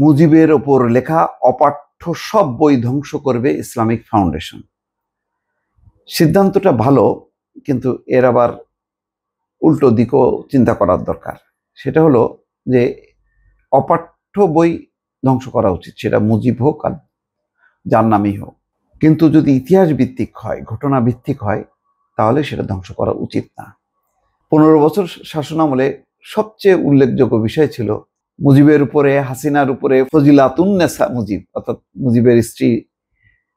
মুজিবের ওপর লেখা অপাঠ্য সব বই ধ্বংস করবে ইসলামিক ফাউন্ডেশন। সিদ্ধান্তটা ভালো, কিন্তু এর আবার উল্টো দিকও চিন্তা করার দরকার। সেটা হলো যে অপাঠ্য বই ধ্বংস করা উচিত, সেটা মুজিব হোক আর যার নামই হোক। কিন্তু যদি ইতিহাস ভিত্তিক হয়, ঘটনা ভিত্তিক হয়, তাহলে সেটা ধ্বংস করা উচিত না। 15 বছর শাসনামলে সবচেয়ে উল্লেখযোগ্য বিষয় ছিল মুজিবের উপরে, হাসিনার উপরে ফজিলাতুন্নেসা মুজিব, অর্থাৎ মুজিবের স্ত্রী,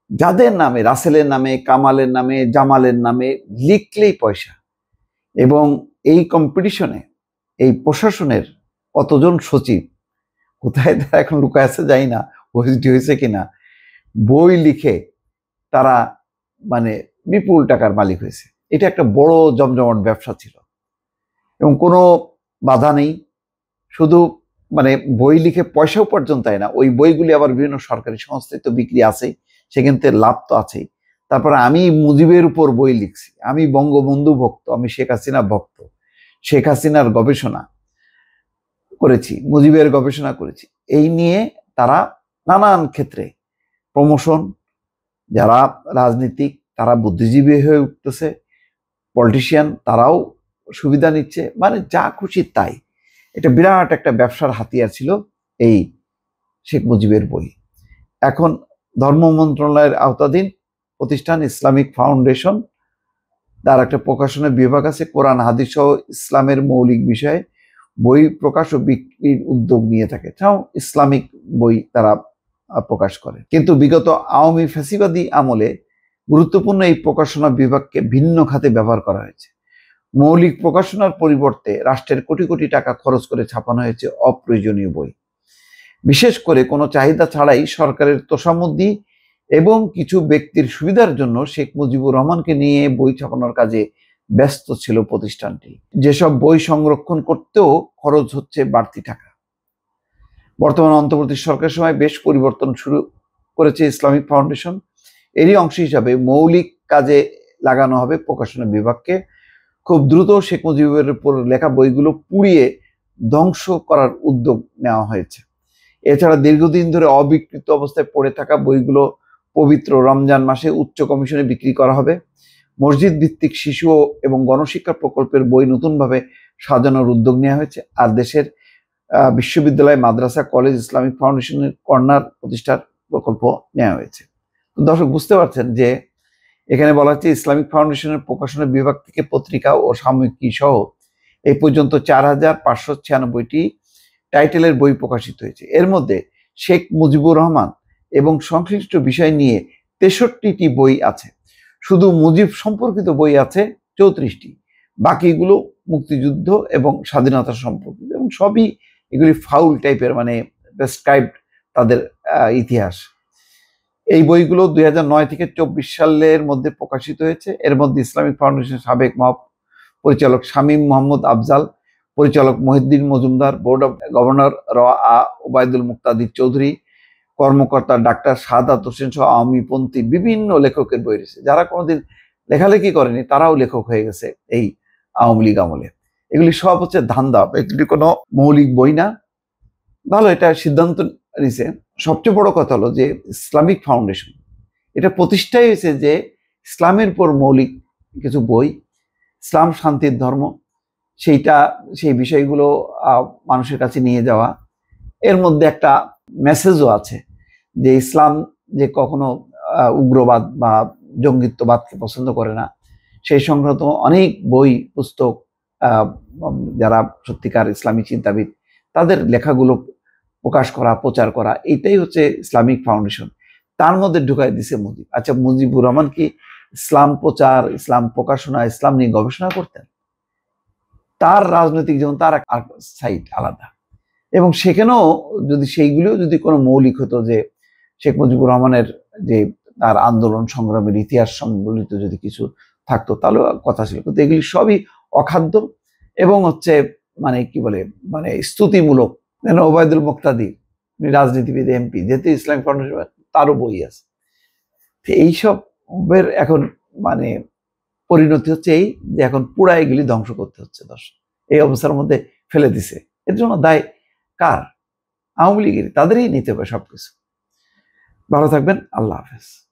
যাদের নামে, রাসেলের নামে, কামালের নামে, জামালের নামে লিখলেই পয়সা। এবং এই কম্পিটিশনে এই প্রশাসনের কতজন সচিব কোথায় তারা এখন লুকায় আছে জানি না, ওএসডি হয়েছে কিনা, বই লিখে তারা মানে বিপুল টাকার মালিক হয়েছে। এটা একটা বড় জমজমাট ব্যবসা ছিল এবং কোনো বাধা নেই। শুধু মানে বই লিখে পয়সা উপার্জন তাই না, ওই বইগুলি আবার বিভিন্ন সরকারি সংস্থায় তো বিক্রি আছেই, সেখান থেকে লাভ তো আছেই। তারপরে আমি মুজিবের উপর বই লিখছি, আমি বঙ্গবন্ধু ভক্ত, আমি শেখ হাসিনা ভক্ত, শেখ হাসিনার গবেষণা করেছি, মুজিবের গবেষণা করেছি, এই নিয়ে তারা নানান ক্ষেত্রে প্রমোশন, যারা রাজনীতিক তারা বুদ্ধিজীবী হয়ে উঠতেছে, পলিটিশিয়ান তারাও সুবিধা নিচ্ছে, মানে যা খুশি তাই। এটা বিরাট একটা ব্যবসার হাতিয়ার ছিল এই শেখ মুজিবের বই। এখন ধর্ম মন্ত্রণালয়ের আওতাধীন প্রতিষ্ঠান ইসলামিক ফাউন্ডেশন, তার একটা প্রকাশনা বিভাগ আছে, কোরআন হাদিস সহ ইসলামের মৌলিক বিষয়ে বই প্রকাশ ও বিক্রির উদ্যোগ নিয়ে থাকে। তাও ইসলামিক বই তারা প্রকাশ করে। কিন্তু বিগত আওয়ামী ফ্যাসিবাদী আমলে গুরুত্বপূর্ণ এই প্রকাশনা বিভাগকে ভিন্ন খাতে ব্যবহার করা হয়েছে। মৌলিক প্রকাশনার পরিবর্তে রাষ্ট্রের কোটি কোটি টাকা খরচ করে ছাপানো হয়েছে অপ্রয়োজনীয় বই। বিশেষ করে কোনো চাহিদা ছাড়াই সরকারের তোষামোদি এবং কিছু ব্যক্তির সুবিধার জন্য শেখ মুজিবুর রহমানকে নিয়ে বই ছাপানোর কাজে ব্যস্ত ছিল প্রতিষ্ঠানটি। যেসব বই সংরক্ষণ করতেও খরচ হচ্ছে বাড়তি টাকা। বর্তমান অন্তর্বর্তী সরকারের সময় বেশ পরিবর্তন শুরু করেছে ইসলামিক ফাউন্ডেশন। এরই অংশ হিসাবে মৌলিক কাজে লাগানো হবে প্রকাশনা বিভাগকে। খুব দ্রুত শেখ মুজিবের উপর লেখা বইগুলো পুড়িয়ে ধ্বংস করার উদ্যোগ নেওয়া হয়েছে। এছাড়া দীর্ঘদিন ধরে অবিকৃত অবস্থায় পড়ে থাকা বইগুলো পবিত্র রমজান মাসে উচ্চ কমিশনে বিক্রি করা হবে। মসজিদ ভিত্তিক শিশু এবং গণশিক্ষা প্রকল্পের বই নতুনভাবে সাজানোর উদ্যোগ নেওয়া হয়েছে। আর দেশের বিশ্ববিদ্যালয়, মাদ্রাসা, কলেজ ইসলামিক ফাউন্ডেশনের কর্নার প্রতিষ্ঠার প্রকল্প নেওয়া হয়েছে। দর্শক বুঝতে পারছেন যে এখানে বলা হচ্ছে ইসলামিক ফাউন্ডেশনের প্রকাশনা বিভাগ থেকে পত্রিকা ও সাময়িকী সহ এই পর্যন্ত 4596টি টাইটেলের বই প্রকাশিত হয়েছে। এর মধ্যে শেখ মুজিবুর রহমান এবং সংশ্লিষ্ট বিষয় নিয়ে 63টি বই আছে। শুধু মুজিব সম্পর্কিত বই আছে 34টি, বাকিগুলো মুক্তিযুদ্ধ এবং স্বাধীনতা সম্পর্কিত, এবং সবই এগুলি ফাউল টাইপের, মানে প্রেসক্রাইবড তাদের ইতিহাস। এই বইগুলো 2009 থেকে 24 সালের মধ্যে প্রকাশিত হয়েছে। এর মধ্যে ইসলামিক ফাউন্ডেশনের সাবেক পরিচালক শামীম মোহাম্মদ আফজাল, পরিচালক Mohiuddin Majumdar, board of governor Obaidul Muktadir Chowdhury, কর্মকর্তা ডাক্তার সাদাত হোসেন সহ আওয়ামীপন্থী বিভিন্ন লেখকের বই রয়েছে। যারা কোনোদিন লেখালেখি করেনি তারাও লেখক হয়ে গেছে এই আওয়ামী লীগ আমলে। এগুলি সব হচ্ছে ধান্দা, এগুলি কোনো মৌলিক বই না। ভালো, এটা সিদ্ধান্ত নিছে। সবচেয়ে বড় কথা হলো যে ইসলামিক ফাউন্ডেশন এটা প্রতিষ্ঠাই হয়েছে যে ইসলামের উপর মৌলিক কিছু বই, ইসলাম শান্তির ধর্ম, সেই বিষয়গুলো মানুষের কাছে নিয়ে যাওয়া। এর মধ্যে একটা মেসেজও আছে যে ইসলাম যে কখনো উগ্রবাদ বা জঙ্গিত্ববাদকে পছন্দ করে না। সেই সংক্রান্ত অনেক বই পুস্তক, যারা সত্যিকার ইসলামী চিন্তাবিদ তাদের লেখাগুলো প্রকাশ করা, প্রচার করা, এটাই হচ্ছে ইসলামিক ফাউন্ডেশন। তার মধ্যে ঢুকাই দিছে মুজিব। আচ্ছা, মুজিবুর রহমান কি ইসলাম প্রচার, ইসলাম প্রকাশনা, ইসলাম নিয়ে গবেষণা করতেন? তার রাজনৈতিক জীবন, তার সাইড আলাদা, এবং সেখানেও যদি সেইগুলিও যদি কোনো মৌলিক হতো, যে শেখ মুজিবুর রহমানের যে তার আন্দোলন সংগ্রামের ইতিহাস সম্বলিত যদি কিছু থাকতো তাহলে কথা ছিল। কিন্তু এগুলি সবই অখাদ্য এবং হচ্ছে মানে কি বলে, মানে স্তুতিমূলক। ওবায়দুল মুক্তাদি রাজনীতিবিদ, এমপি, যেহেতু ইসলামিক ফাউন্ডেশন তারও বই আছে। এইসবের এখন মানে পরিণতি হচ্ছে এই যে এখন পুরা এগুলি ধ্বংস করতে হচ্ছে। দর্শক এই অবস্থার মধ্যে ফেলে দিছে, এর জন্য দায় কার? আওয়ামী লীগের, তাদেরই নিতে হবে সবকিছু। ভালো থাকবেন, আল্লাহ হাফেজ।